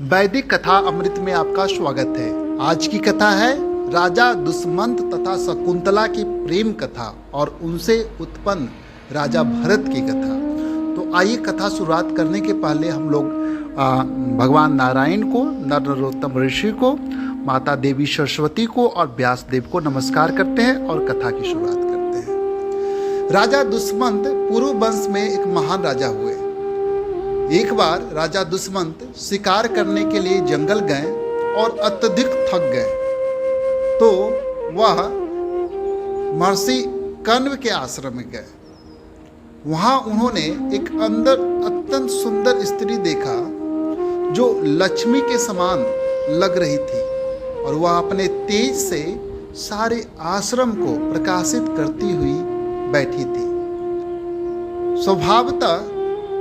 वैदिक कथा अमृत में आपका स्वागत है। आज की कथा है राजा दुष्मंत तथा शकुंतला की प्रेम कथा और उनसे उत्पन्न राजा भरत की कथा। तो आइए कथा शुरुआत करने के पहले हम लोग भगवान नारायण को, नरोत्तम ऋषि को, माता देवी सरस्वती को और व्यास देव को नमस्कार करते हैं और कथा की शुरुआत करते हैं। राजा दुष्मंत पूर्व वंश में एक महान राजा हुए। एक बार राजा दुष्मंत शिकार करने के लिए जंगल गए और अत्यधिक थक गए, तो वह महर्षि कण्व के आश्रम में गए। वहां उन्होंने एक अंदर अत्यंत सुंदर स्त्री देखा जो लक्ष्मी के समान लग रही थी और वह अपने तेज से सारे आश्रम को प्रकाशित करती हुई बैठी थी। स्वभावतः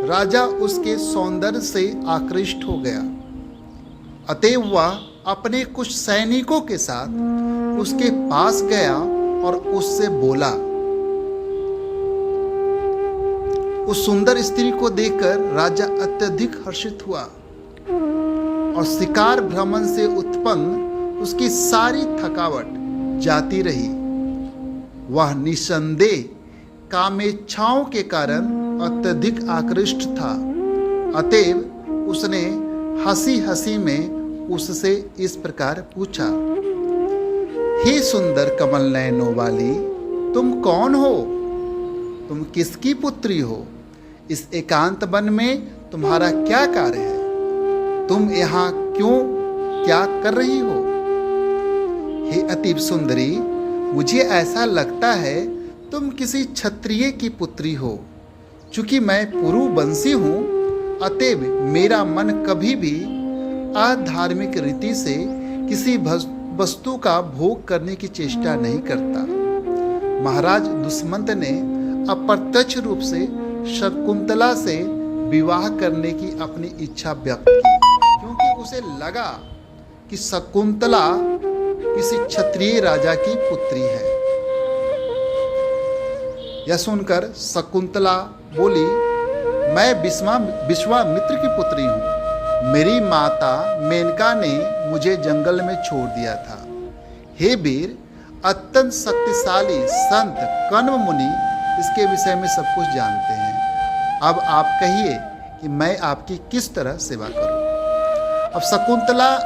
राजा उसके सौंदर्य से आकृष्ट हो गया, अतएव वह अपने कुछ सैनिकों के साथ उसके पास गया और उससे बोला। उस सुंदर स्त्री को देखकर राजा अत्यधिक हर्षित हुआ और शिकार भ्रमण से उत्पन्न उसकी सारी थकावट जाती रही। वह निसंदेह कामेच्छाओं के कारण अत्यधिक आकृष्ट था, अतएव उसने हंसी हंसी में उससे इस प्रकार पूछा, हे सुंदर कमल नयनों वाली, तुम कौन हो? तुम किसकी पुत्री हो? इस एकांत वन में तुम्हारा क्या कार्य है? तुम यहाँ क्यों क्या कर रही हो? हे अतीब सुंदरी, मुझे ऐसा लगता है तुम किसी क्षत्रिय की पुत्री हो। चूंकि मैं पुरुवंशी हूँ, अतएव मेरा मन कभी भी अधार्मिक रीति से किसी वस्तु का भोग करने की चेष्टा नहीं करता। महाराज दुष्मंत ने अप्रत्यक्ष रूप से शकुंतला से विवाह करने की अपनी इच्छा व्यक्त की, क्योंकि उसे लगा कि शकुंतला किसी क्षत्रिय राजा की पुत्री है। यह सुनकर शकुंतला बोली, मैं विश्वामित्र की पुत्री हूँ। मेरी माता मेनका ने मुझे जंगल में छोड़ दिया था। हे वीर, अत्यंत शक्तिशाली संत कण्व मुनि इसके विषय में सब कुछ जानते हैं। अब आप कहिए कि मैं आपकी किस तरह सेवा करूं? अब शकुंतला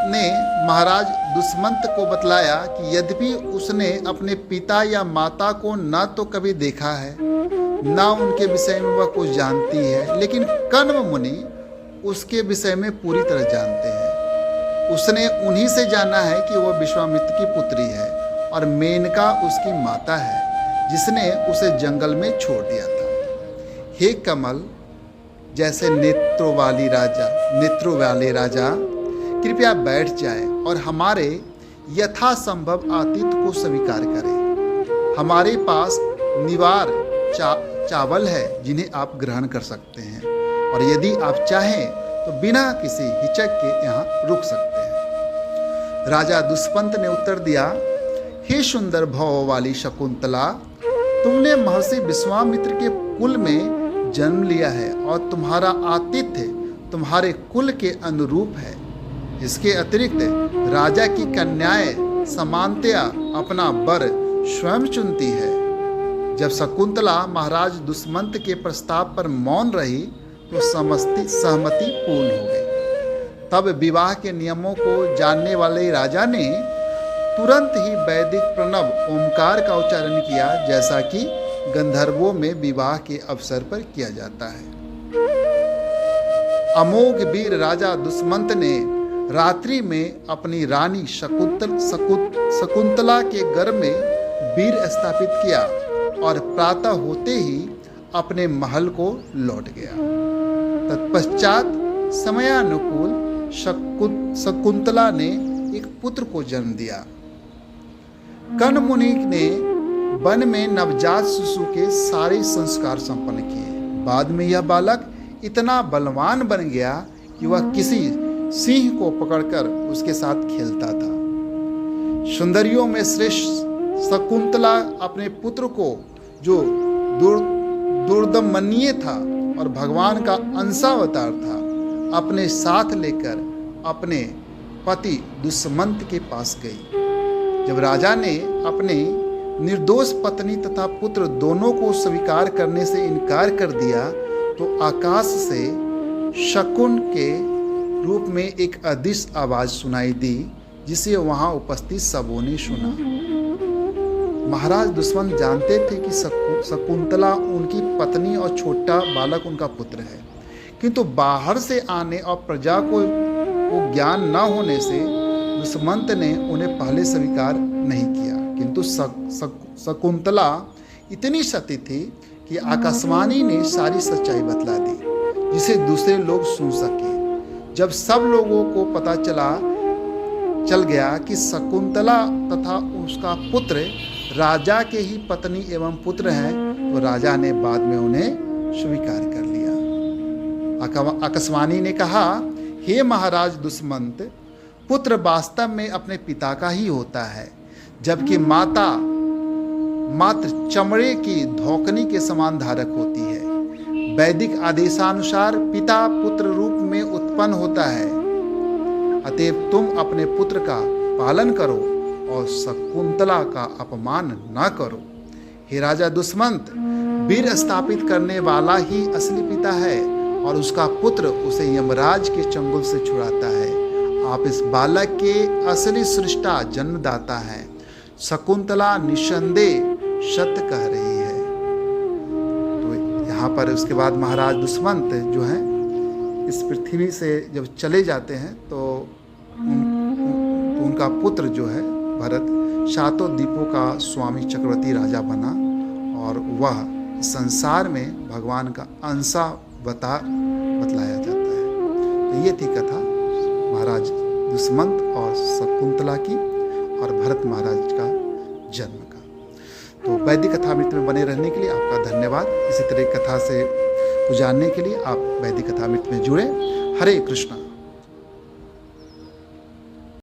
ने महाराज दुष्मंत को बतलाया कि यद्यपि उसने अपने पिता या माता को न तो कभी देखा है, न उनके विषय में वह कुछ जानती है, लेकिन कण्व मुनि उसके विषय में पूरी तरह जानते हैं। उसने उन्हीं से जाना है कि वह विश्वामित्र की पुत्री है और मेनका उसकी माता है, जिसने उसे जंगल में छोड़ दिया था। हे कमल जैसे नेत्रों वाले राजा, कृपया बैठ जाए और हमारे यथासंभव आतिथ्य को स्वीकार करें। हमारे पास निवार चावल है जिन्हें आप ग्रहण कर सकते हैं, और यदि आप चाहें तो बिना किसी हिचक के यहाँ रुक सकते हैं। राजा दुष्मंत ने उत्तर दिया, हे सुंदर भव वाली शकुंतला, तुमने महर्षि विश्वामित्र के कुल में जन्म लिया है और तुम्हारा आतिथ्य तुम्हारे कुल के अनुरूप है। इसके अतिरिक्त राजा की कन्याएं समानतया अपना वर स्वयं चुनती है। जब शकुंतला महाराज दुष्मंत के प्रस्ताव पर मौन रही तो सहमति पूर्ण हो गई। तब विवाह के नियमों को जानने वाले राजा ने तुरंत ही वैदिक प्रणव ओमकार का उच्चारण किया, जैसा कि गंधर्वों में विवाह के अवसर पर किया जाता है। अमोघ वीर राजा दुष्मंत ने रात्रि में अपनी रानी शकुंतला के गर्भ में वीर स्थापित किया और प्रातः होते ही अपने महल को लौट गया। तत्पश्चात समयानुकूल शकुंतला ने एक पुत्र को जन्म दिया। कण्व मुनि ने वन में नवजात शिशु के सारे संस्कार संपन्न किए। बाद में यह बालक इतना बलवान बन गया कि वह किसी सिंह को पकड़कर उसके साथ खेलता था। सुंदरियों में श्रेष्ठ शकुंतला अपने पुत्र को, जो दुर्दमनीय था और भगवान का अंशावतार था, अपने साथ लेकर अपने पति दुष्मंत के पास गई। जब राजा ने अपने निर्दोष पत्नी तथा पुत्र दोनों को स्वीकार करने से इनकार कर दिया तो आकाश से शकुन के रूप में एक अदृश्य आवाज सुनाई दी, जिसे वहां उपस्थित सबों ने सुना। महाराज दुष्मंत जानते थे कि शकुंतला उनकी पत्नी और छोटा बालक उनका पुत्र है, किंतु बाहर से आने और प्रजा को ज्ञान न होने से दुष्मंत ने उन्हें पहले स्वीकार नहीं किया। किंतु शकुंतला इतनी सती थी कि आकाशवाणी ने सारी सच्चाई बतला दी, जिसे दूसरे लोग सुन सके। जब सब लोगों को पता चल गया कि शकुंतला तथा उसका पुत्र राजा के ही पत्नी एवं पुत्र हैं, तो राजा ने बाद में उन्हें स्वीकार कर लिया। आकाशवाणी ने कहा, हे महाराज दुष्मंत, पुत्र वास्तव में अपने पिता का ही होता है, जबकि माता मात्र चमड़े की धौकनी के समान धारक होती है। वैदिक आदेशानुसार पिता पुत्र रूप में उत्पन्न होता है। अतएव तुम अपने पुत्र का पालन करो और शकुंतला का अपमान न करो। हे राजा दुष्मंत, वीर स्थापित करने वाला ही असली पिता है और उसका पुत्र उसे यमराज के चंगुल से छुड़ाता है। आप इस बालक के असली सृष्टा जन्मदाता हैं। शकुंतला निसंदेह सत्य कह रही है। तो यहाँ पर उसके बाद महाराज दुष्मंत जो है इस पृथ्वी से जब चले जाते हैं तो उनका पुत्र जो है भरत सातों द्वीपों का स्वामी चक्रवर्ती राजा बना और वह संसार में भगवान का अंश बतलाया जाता है। तो ये थी कथा महाराज दुष्मंत और शकुंतला की और भरत महाराज का जन्म का। तो वैदिक कथामृत में बने रहने के लिए आपका धन्यवाद। इसी तरह कथा से जानने के लिए आप वैदिक कथामृत में जुड़े। हरे कृष्णा।